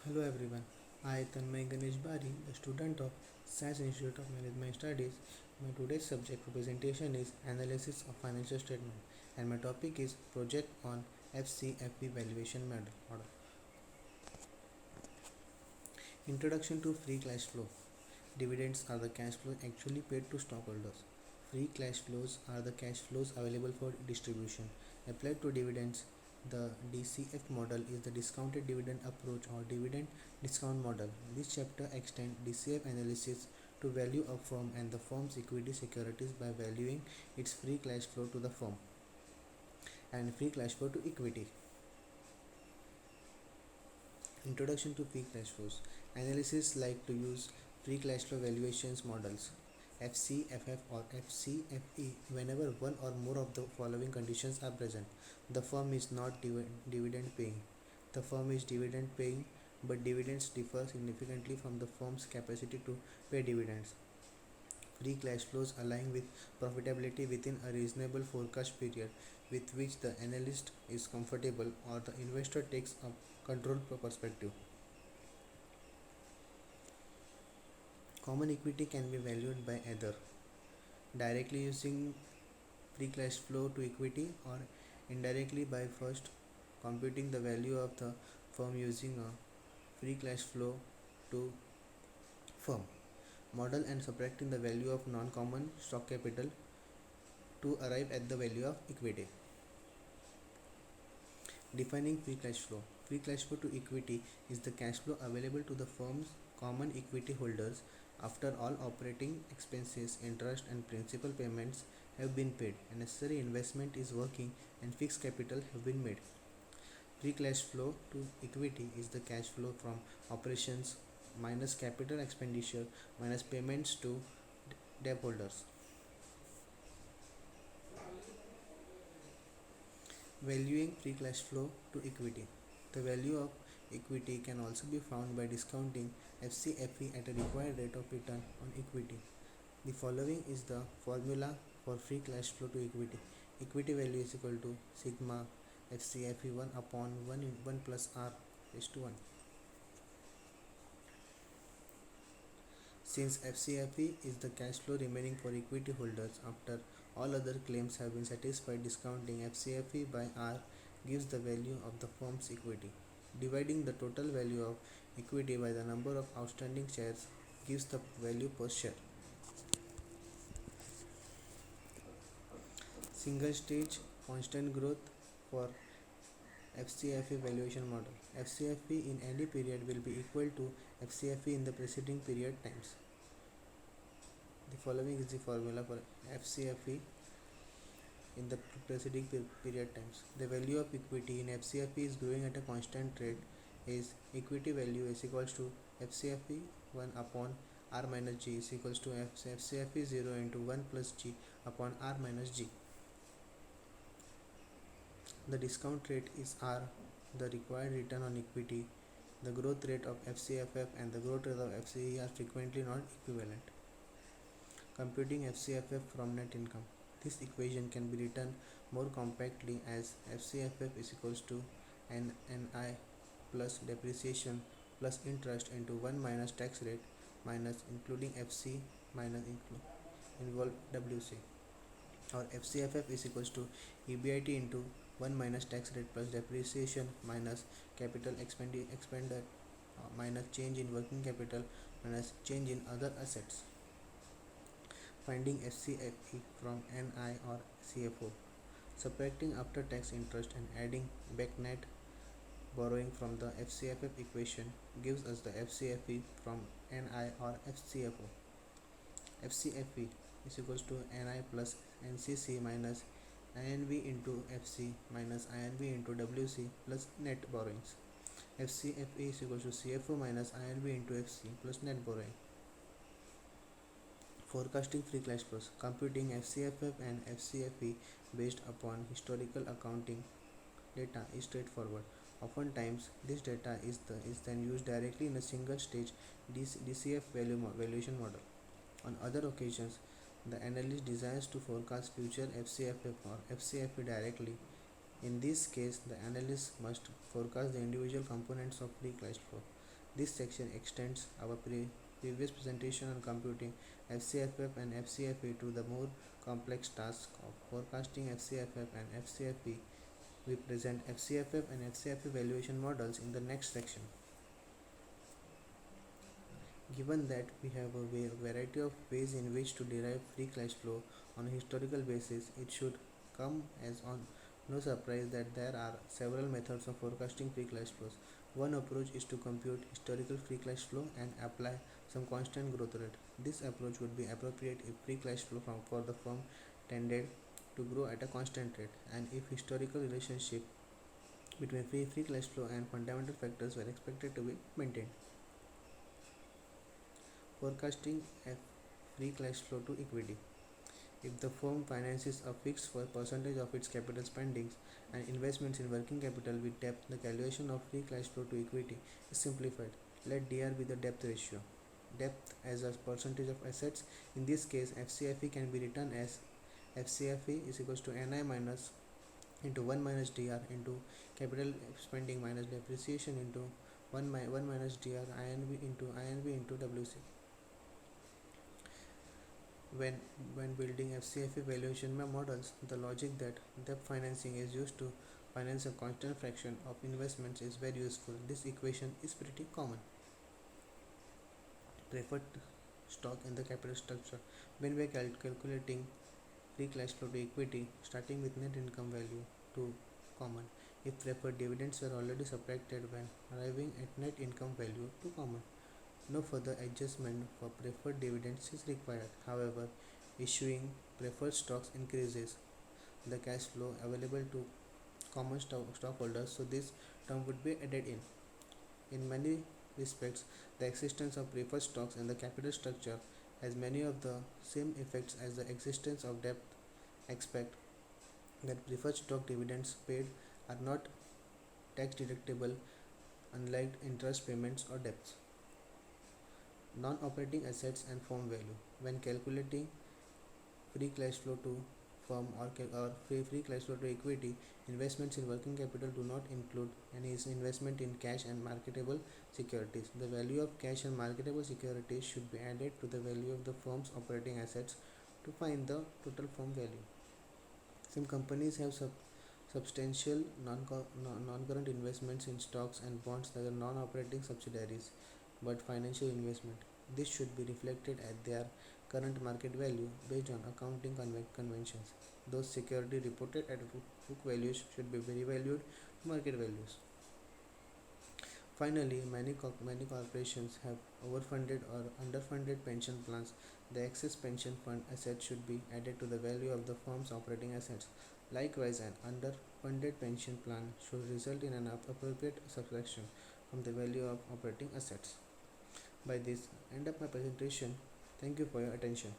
Hello everyone. I Tanmay Ganesh Bari, the student of Science Institute of Management Studies. My today's subject for presentation is Analysis of Financial Statement, and my topic is Project on FCFE Valuation Model. Introduction to Free Cash Flow. Dividends are the cash flow actually paid to stockholders. Free cash flows are the cash flows available for distribution. Applied to dividends, the DCF model is the discounted dividend approach or dividend discount model. This chapter extends DCF analysis to value a firm and the firm's equity securities by valuing its free cash flow to the firm and free cash flow to equity. Introduction to free cash flows. Analysts like to use free cash flow valuations models FCFF or FCFE whenever one or more of the following conditions are present. The firm is not dividend paying. The firm is dividend paying, but dividends differ significantly from the firm's capacity to pay dividends. Free cash flows align with profitability within a reasonable forecast period with which the analyst is comfortable or the investor takes a control perspective. Common equity can be valued by either directly using free cash flow to equity or indirectly by first computing the value of the firm using a free cash flow to firm model and subtracting the value of non-common stock capital to arrive at the value of equity. Defining free cash flow. Free cash flow to equity is the cash flow available to the firm's common equity holders after all operating expenses, interest, and principal payments have been paid, and necessary investment is working, and fixed capital have been made. Free cash flow to equity is the cash flow from operations minus capital expenditure minus payments to debt holders. Valuing free cash flow to equity. The value of equity can also be found by discounting FCFE at a required rate of return on equity. The following is the formula for free cash flow to equity. Equity value is equal to sigma FCFE 1 upon 1 plus R raised to 1. Since FCFE is the cash flow remaining for equity holders after all other claims have been satisfied, discounting FCFE by R gives the value of the firm's equity. Dividing the total value of equity by the number of outstanding shares gives the value per share. Single stage constant growth for FCFE valuation model. FCFE in any period will be equal to FCFE in the preceding period times. The following is the formula for FCFE in the preceding period times. The value of equity in FCFE is growing at a constant rate is equity value is equals to FCFE 1 upon R minus G is equals to FCFE 0 into 1 plus G upon R minus G. The discount rate is R, the required return on equity. The growth rate of FCFF and the growth rate of FCE are frequently not equivalent. Computing FCFF from net income. This equation can be written more compactly as FCFF is equals to NNI plus depreciation plus interest into 1 minus tax rate minus including FC minus involved WC, or FCFF is equals to EBIT into 1 minus tax rate plus depreciation minus capital expended minus change in working capital minus change in other assets. Finding FCFE from NI or CFO. Subtracting after tax interest and adding back net borrowing from the FCFF equation gives us the FCFE from NI or FCFO. FCFE is equals to NI plus NCC minus INV into FC minus INV into WC plus net borrowings. FCFE is equals to CFO minus INV into FC plus net borrowing. Forecasting free cash flows. Computing FCFF and FCFE based upon historical accounting data is straightforward. Oftentimes, this data is then used directly in a single stage DCF valuation model. On other occasions, the analyst desires to forecast future FCFF or FCFE directly In this case, the analyst must forecast the individual components of free cash flow. This section extends our previous presentation on computing FCFF and FCFE to the more complex task of forecasting FCFF and FCFE. We present FCFF and FCFE valuation models in the next section. Given that we have a variety of ways in which to derive free cash flow on a historical basis, it should come as on no surprise that there are several methods of forecasting free cash flows. One approach is to compute historical free cash flow and apply some constant growth rate. This approach would be appropriate if free cash flow for the firm tended to grow at a constant rate, and if historical relationship between free cash flow and fundamental factors were expected to be maintained. Forecasting a free cash flow to equity. If the firm finances a fixed percentage of its capital spendings and investments in working capital with debt, the calculation of free cash flow to equity is simplified. Let DR be the debt ratio. Debt as a percentage of assets. In this case, FCFE can be written as FCFE is equals to NI minus into 1 minus DR into capital spending minus depreciation into 1 minus DR INB into WC. When building FCFE valuation models, the logic that debt financing is used to finance a constant fraction of investments is very useful. This equation is pretty common. Preferred stock in the capital structure. When we are calculating free cash flow to equity, starting with net income value to common. If preferred dividends were already subtracted when arriving at net income value to common. No further adjustment for preferred dividends is required. However, issuing preferred stocks increases the cash flow available to common stockholders, so this term would be added in. In many respects, the existence of preferred stocks in the capital structure has many of the same effects as the existence of debt. Expect that preferred stock dividends paid are not tax deductible, unlike interest payments or debts. Non-operating assets and firm value. When calculating free cash flow to firm or free cash flow to equity, investments in working capital do not include any investment in cash and marketable securities. The value of cash and marketable securities should be added to the value of the firm's operating assets to find the total firm value. Some companies have substantial non-current investments in stocks and bonds that are non-operating subsidiaries but financial investment. This should be reflected at their current market value based on accounting conventions. Those securities reported at book values should be revalued to market values. Finally, many corporations have overfunded or underfunded pension plans. The excess pension fund assets should be added to the value of the firm's operating assets. Likewise, an underfunded pension plan should result in an appropriate subtraction from the value of operating assets. By this, end up my presentation. Thank you for your attention.